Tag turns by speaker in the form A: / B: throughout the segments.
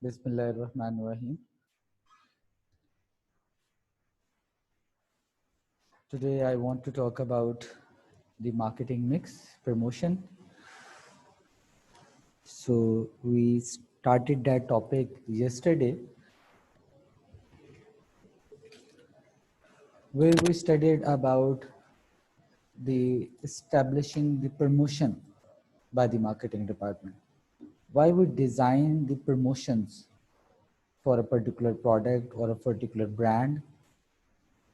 A: Bismillahirrahmanirrahim. Today I want to talk about the marketing mix promotion. So we started that topic yesterday where we studied about the establishing the promotion by the marketing department. Why we design the promotions for a particular product or a particular brand.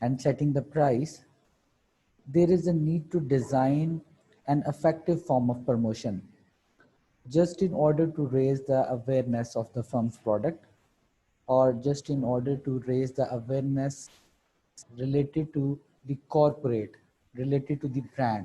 A: and setting the price, there is a need to design an effective form of promotion just in order to raise the awareness of the firm's product or just in order to raise the awareness related to the corporate, related to the brand.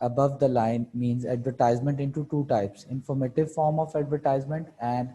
A: above the line means advertisement into two types: informative form of advertisement and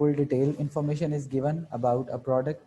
A: full detail information is given about a product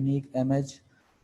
A: unique image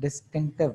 A: distinctive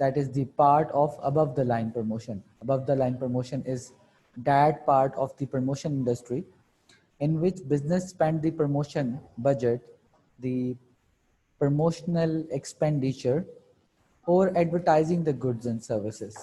A: That is the part of above the line promotion. Above the line promotion is that part of the promotion industry in which business spend the promotion budget, the promotional expenditure or advertising the goods and services.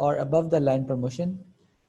A: or above the line promotion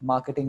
A: marketing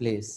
A: place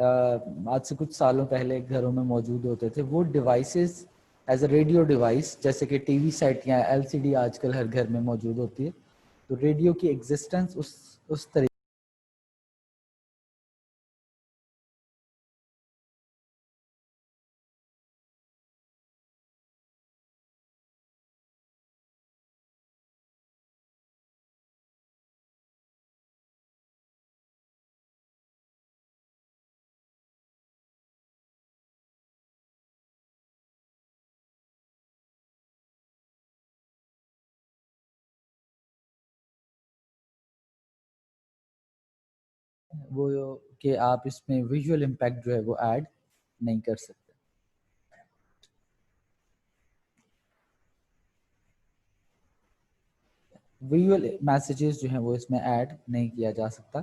A: آج سے کچھ سالوں پہلے گھروں میں موجود ہوتے تھے. وہ devices as a radio device, جیسے کہ ٹی وی سیٹ یا ایل سی ڈی آج کل ہر گھر میں موجود ہوتی ہے, تو ریڈیو کی ایگزسٹنس اس طریقے وہ کہ آپ اس میں ویژول امپیکٹ جو ہے وہ ایڈ نہیں کر سکتے. ویژول میسیجز جو ہیں وہ اس میں ایڈ نہیں کیا جا سکتا.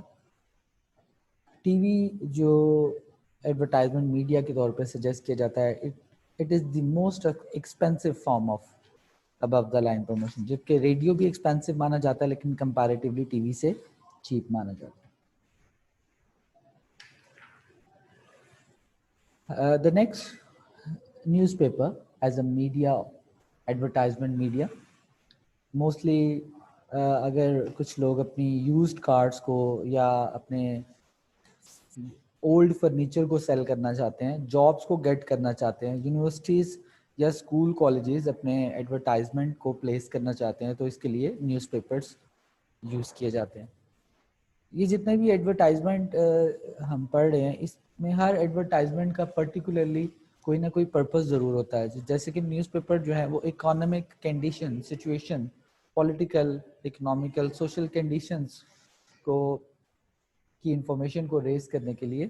A: ٹی وی جو ایڈورٹائزمنٹ میڈیا کے طور پہ سجیسٹ کیا جاتا ہے, it is the most expensive form of above the line promotion, جبکہ ریڈیو بھی ایکسپینسو مانا جاتا ہے لیکن کمپیریٹیولی ٹی وی سے چیپ مانا جاتا ہے. The next, newspaper as a media, advertisement media. Mostly اگر کچھ لوگ اپنی یوزڈ کارز کو یا اپنے اولڈ فرنیچر کو سیل کرنا چاہتے ہیں, جابس کو گیٹ کرنا چاہتے ہیں, یونیورسٹیز یا اسکول کالجز اپنے ایڈورٹائزمنٹ کو پلیس کرنا چاہتے ہیں, تو اس کے لیے نیوز پیپرس یوز کیے جاتے ہیں. یہ جتنے بھی ایڈورٹائزمنٹ ہم پڑھ رہے ہیں, اس میں ہر ایڈورٹائزمنٹ کا پرٹیکولرلی کوئی نہ کوئی پرپس ضرور ہوتا ہے. جیسے کہ نیوز پیپر جو ہے وہ economic condition, situation, political, economical, social conditions کو کی انفارمیشن کو ریز کرنے کے لیے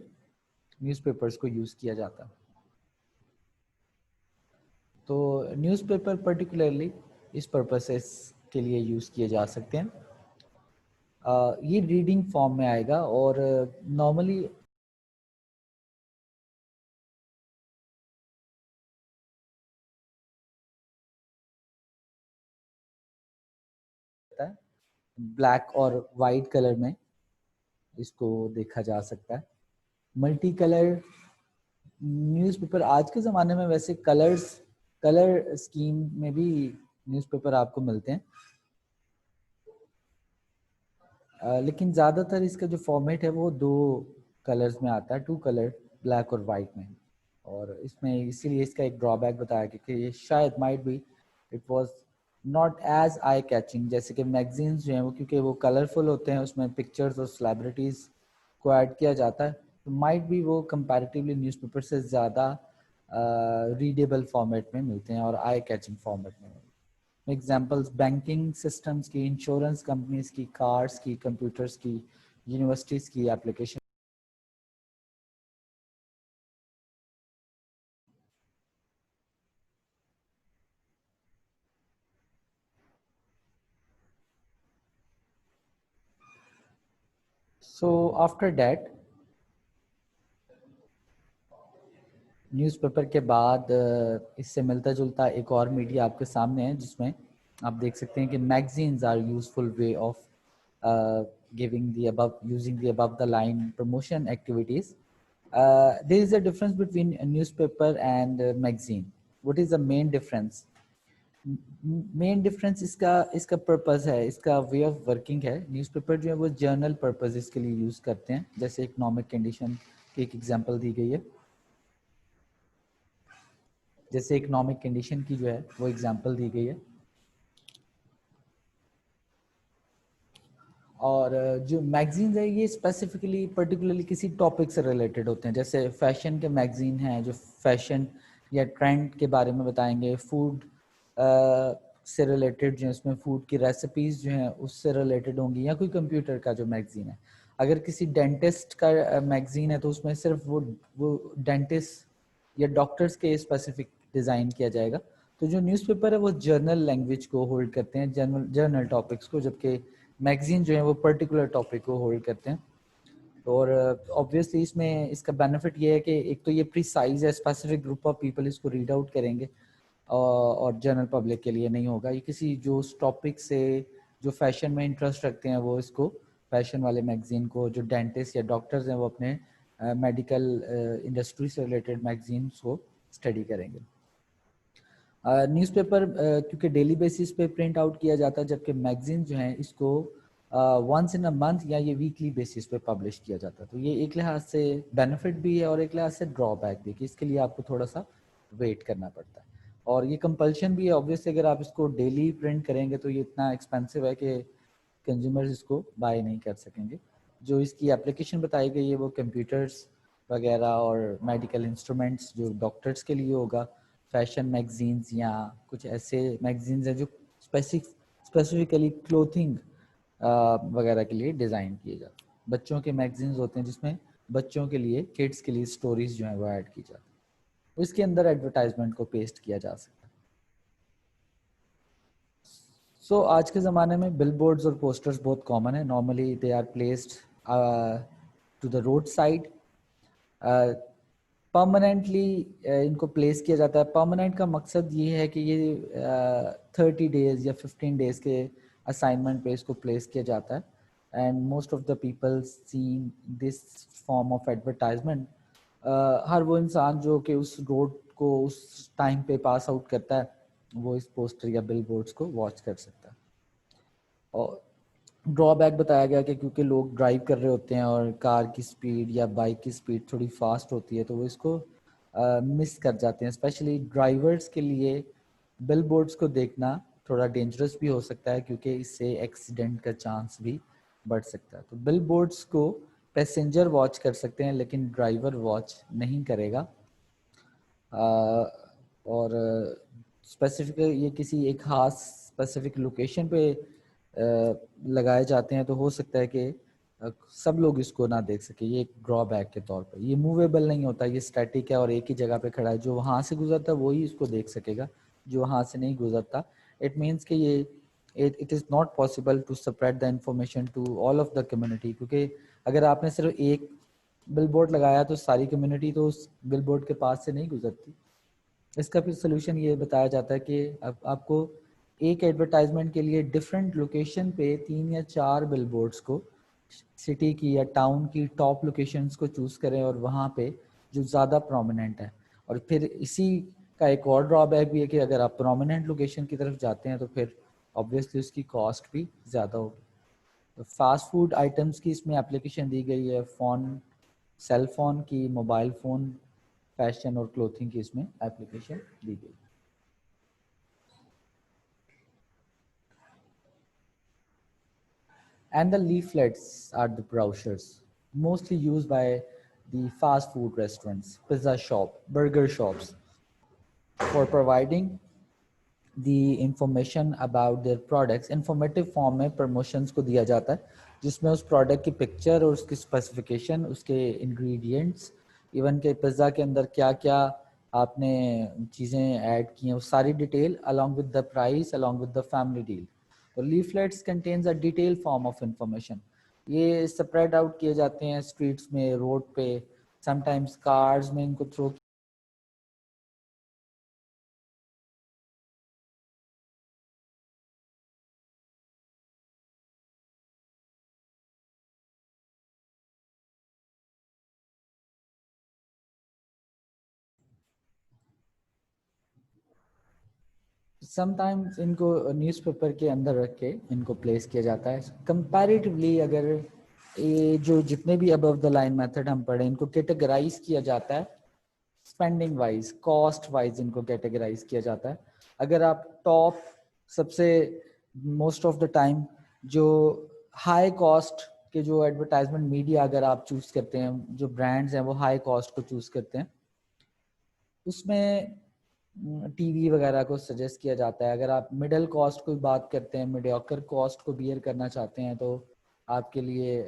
A: نیوز پیپرز کو یوز کیا جاتا ہے. تو نیوز پیپر پرٹیکولرلی اس پرپسز کے لیے یوز کیے جا سکتے ہیں. یہ ریڈنگ فارم میں آئے گا اور نارملی بلیک اور وائٹ کلر میں اس کو دیکھا جا سکتا ہے. ملٹی کلر نیوز پیپر آج کے زمانے میں ویسے کلر اسکیم میں بھی نیوز پیپر آپ کو ملتے ہیں, لیکن زیادہ تر اس کا جو فارمیٹ ہے وہ 2 کلرز میں آتا ہے, 2 کلر, بلیک اور وائٹ میں. اور اس میں اسی لیے اس کا ایک ڈرا بیک بتایا کہ یہ شاید might be it was not as eye catching, جیسے کہ میگزینس جو ہیں وہ کیونکہ وہ کلرفل ہوتے ہیں, اس میں پکچرز اور سیلیبریٹیز کو ایڈ کیا جاتا ہے, تو مائٹ بھی وہ کمپیریٹیولی نیوز پیپر سے زیادہ ریڈیبل فارمیٹ میں ملتے ہیں اور آئی کیچنگ فارمیٹ میں. ایگزامپلس بینکنگ سسٹمز کی, انشورنس کمپنیز کی, کارز کی, کمپیوٹرز کی, یونیورسٹیز کی application. So after that, news paper کے بعد اس سے ملتا جلتا ایک اور میڈیا آپ کے سامنے ہے, جس میں آپ دیکھ سکتے ہیں کہ magazines are useful way of giving the above, using the above the line promotion activities. There is a difference between a newspaper and a magazine. What is the main difference? Main difference اس کا purpose ہے, اس کا way of working ہے. Newspaper جو ہے وہ general purposes کے لیے یوز کرتے ہیں, جیسے اکنامک کنڈیشن کی ایک ایگزامپل دی گئی ہے, جیسے اکنامک کنڈیشن کی جو ہے وہ ایگزامپل دی گئی ہے. اور جو میگزینز ہیں یہ اسپیسیفکلی پرٹیکولرلی کسی ٹاپک سے ریلیٹڈ ہوتے ہیں, جیسے فیشن کے میگزین ہیں جو فیشن یا ٹرینڈ کے بارے میں بتائیں گے, فوڈ سے ریلیٹڈ جو ہے اس میں فوڈ کی ریسیپیز جو ہیں اس سے ریلیٹڈ ہوں گی, یا کوئی کمپیوٹر کا جو میگزین ہے. اگر کسی ڈینٹسٹ کا میگزین ہے تو اس میں صرف وہ ڈینٹسٹ یا ڈاکٹرز کے اسپیسیفک ڈیزائن کیا جائے گا. تو جو نیوز پیپر ہے وہ جرنل لینگویج کو ہولڈ کرتے ہیں, جرنل ٹاپکس کو, جبکہ میگزین جو ہیں وہ پرٹیکولر ٹاپک کو ہولڈ کرتے ہیں. اور آبویسلی اس میں اس کا بینیفٹ یہ ہے کہ ایک تو یہ پریسائز ہے, اسپیسیفک گروپ آف پیپل اس کو ریڈ آؤٹ کریں گے, اور جنرل پبلک کے لیے نہیں ہوگا. یہ کسی جو اس ٹاپک سے جو فیشن میں انٹرسٹ رکھتے ہیں وہ اس کو فیشن والے میگزین کو, جو ڈینٹسٹ یا ڈاکٹرز ہیں وہ اپنے میڈیکل انڈسٹری سے ریلیٹڈ میگزینس کو اسٹڈی کریں گے. نیوز پیپر کیونکہ ڈیلی بیسس پہ پرنٹ آؤٹ کیا جاتا ہے، جبکہ میگزین جو ہیں اس کو ونس ان اے منتھ یا یہ ویکلی بیسس پہ پبلش کیا جاتا ہے. تو یہ ایک لحاظ سے بینیفٹ بھی ہے اور ایک لحاظ سے ڈرا بیک بھی، کہ اس کے لیے آپ کو تھوڑا سا ویٹ کرنا پڑتا ہے. اور یہ کمپلشن بھی ہے آبویسلی، اگر آپ اس کو ڈیلی پرنٹ کریں گے تو یہ اتنا ایکسپینسو ہے کہ کنزیومرز اس کو بائی نہیں کر سکیں گے. جو اس کی اپلیکیشن بتائی گئی ہے وہ کمپیوٹرز وغیرہ اور میڈیکل انسٹرومنٹس جو ڈاکٹرز کے لیے ہوگا، فیشن میگزینز یا کچھ ایسے میگزینز ہیں جو اسپیسیفکلی کلوتھنگ وغیرہ کے لیے ڈیزائن کیے جاتے ہیں. بچوں کے میگزینز ہوتے ہیں جس میں بچوں کے لیے، کڈس کے لیے سٹوریز جو ہیں وہ ایڈ کی جاتی ہیں، اس کے اندر ایڈورٹائزمنٹ کو پیسٹ کیا جا سکتا ہے. سو آج کے زمانے میں بل بورڈز اور پوسٹرز بہت کامن ہیں. Normally they are placed to the road side. Permanently ان کو پلیس کیا جاتا ہے. پرماننٹ کا مقصد یہ ہے کہ یہ 30 ڈیز یا 15 ڈیز کے اسائنمنٹ پہ اس کو پلیس کیا جاتا ہے. And most of the people seen this form of advertisement. ہر وہ انسان جو کہ اس روڈ کو اس ٹائم پہ پاس آؤٹ کرتا ہے وہ اس پوسٹر یا بل بورڈز کو واچ کر سکتا ہے. اور ڈرا بیک بتایا گیا کہ کیونکہ لوگ ڈرائیو کر رہے ہوتے ہیں اور کار کی سپیڈ یا بائک کی سپیڈ تھوڑی فاسٹ ہوتی ہے تو وہ اس کو مس کر جاتے ہیں. اسپیشلی ڈرائیورز کے لیے بل بورڈز کو دیکھنا تھوڑا ڈینجرس بھی ہو سکتا ہے، کیونکہ اس سے ایکسیڈنٹ کا چانس بھی بڑھ سکتا ہے. تو بل بورڈز کو پیسنجر واچ کر سکتے ہیں لیکن ڈرائیور واچ نہیں کرے گا. اور اسپیسیفک یہ کسی ایک خاص اسپیسیفک لوکیشن پہ لگائے جاتے ہیں تو ہو سکتا ہے کہ سب لوگ اس کو نہ دیکھ سکیں. یہ ایک ڈرا بیک کے طور پر. یہ موویبل نہیں ہوتا، یہ اسٹیٹک ہے اور ایک ہی جگہ پہ کھڑا ہے. جو وہاں سے گزرتا ہے وہی اس کو دیکھ سکے گا، جو وہاں سے نہیں گزرتا. اٹ مینس کہ یہ it is not possible to spread the information to all of the community. کیونکہ اگر آپ نے صرف ایک بل بورڈ لگایا تو ساری کمیونٹی تو اس بل بورڈ کے پاس سے نہیں گزرتی. اس کا پھر سلوشن یہ بتایا جاتا ہے کہ آپ کو ایک ایڈورٹائزمنٹ کے لیے ڈفرینٹ لوکیشن پہ 3 یا 4 بل بورڈز کو، سٹی کی یا ٹاؤن کی ٹاپ لوکیشنز کو چوز کریں اور وہاں پہ جو زیادہ پرومیننٹ ہے. اور پھر اسی کا ایک اور ڈرا بیک بھی ہے کہ اگر آپ پرومیننٹ لوکیشن کی طرف جاتے ہیں تو پھر آبویسلی اس کی کاسٹ بھی زیادہ ہوگی. فاسٹ فوڈ آئٹمس کی اس میں اپلیکیشن دی گئی ہے، فون، سیل فون کی، موبائل فون، فیشن اور کلوتھنگ کی اس میں اپلیکیشن دی گئی. And the leaflets are the brochures mostly used by the fast food restaurants, pizza shop, burger shops for providing the information about their products. Informative form میں promotions کو دیا جاتا ہے جس میں اس پروڈکٹ کی پکچر اور اس کی اسپیسیفکیشن، اس کے انگریڈینٹس، ایون کہ پزا کے اندر کیا کیا آپ نے چیزیں ایڈ کی ہیں، وہ ساری detail along with the price, along with the family deal. تو leaflets contains a detailed form of information. یہ سپریڈ آؤٹ کیے جاتے ہیں اسٹریٹس میں، روڈ پہ، سم ٹائمس کارز میں ان کو تھرو سم ٹائمز ان کو نیوز پیپر کے اندر رکھ کے ان کو پلیس کیا جاتا ہے. کمپیریٹیولی اگر یہ جو جتنے بھی ابو دا لائن میتھڈ ہم پڑھیں ان کو کیٹیگرائز کیا جاتا ہے اسپینڈنگ وائز، کاسٹ وائز ان کو کیٹیگرائز کیا جاتا ہے. اگر آپ ٹاپ سب سے موسٹ آف دا ٹائم جو ہائی کاسٹ کے جو ایڈورٹائزمنٹ میڈیا اگر آپ چوز کرتے ہیں، جو برانڈز ہیں وہ ہائی کاسٹ کو چوز کرتے ہیں، اس میں ٹی وی وغیرہ کو سجیسٹ کیا جاتا ہے. اگر آپ مڈل کاسٹ کو بات کرتے ہیں، میڈیوکر کاسٹ کو بیئر کرنا چاہتے ہیں تو آپ کے لیے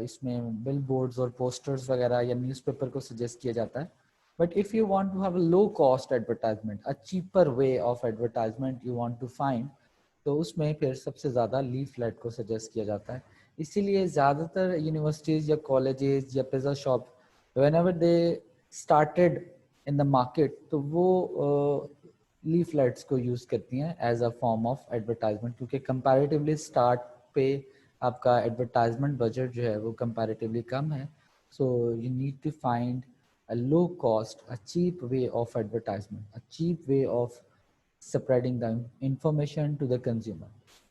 A: اس میں بل بورڈز اور پوسٹرز وغیرہ یا نیوز پیپر کو سجیسٹ کیا جاتا ہے. But if you want to have a low cost advertisement, a cheaper way of advertisement you want to find, تو اس میں پھر سب سے زیادہ لیفلیٹ کو سجیسٹ کیا جاتا ہے. اسی لیے زیادہ تر یونیورسٹیز یا کالجز یا pizza shop when ever they started in the market تو وہ لیفلیٹس کو یوز کرتی ہیں as a form of advertisement, کیونکہ کمپیریٹیولی اسٹارٹ پہ آپ کا ایڈورٹائزمنٹ بجٹ جو ہے وہ کمپیریٹیولی کم ہے. So you need to find a low cost, a cheap way of advertisement, a cheap way of spreading the information to the consumer.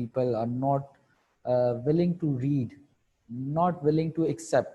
A: people are not willing to read, not willing to accept.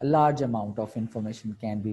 A: a large amount of information can be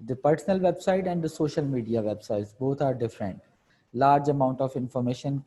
A: The personal website and the social media websites both are different. Large amount of information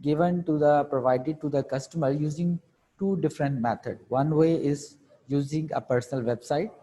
A: given to the provided to the customer using two different method. One way is using a personal website.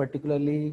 A: particularly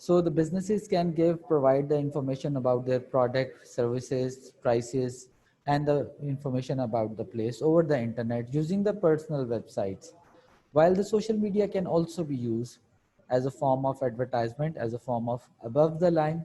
A: So the businesses can provide the information about their product, services, prices, and the information about the place over the internet using the personal websites. While the social media can also be used as a form of advertisement, as a form of above the line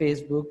A: Facebook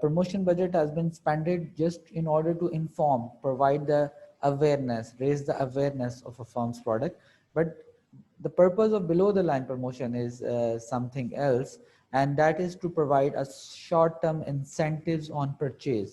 A: Promotion budget has been spent just in order to inform, provide the awareness, raise the awareness of a firm's product. But the purpose of below the line promotion is something else, and that is to provide a short-term incentives on purchase.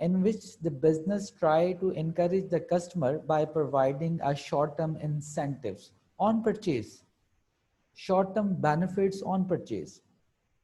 A: in which the business try to encourage the customer by providing a short-term incentives on purchase, short-term benefits on purchase.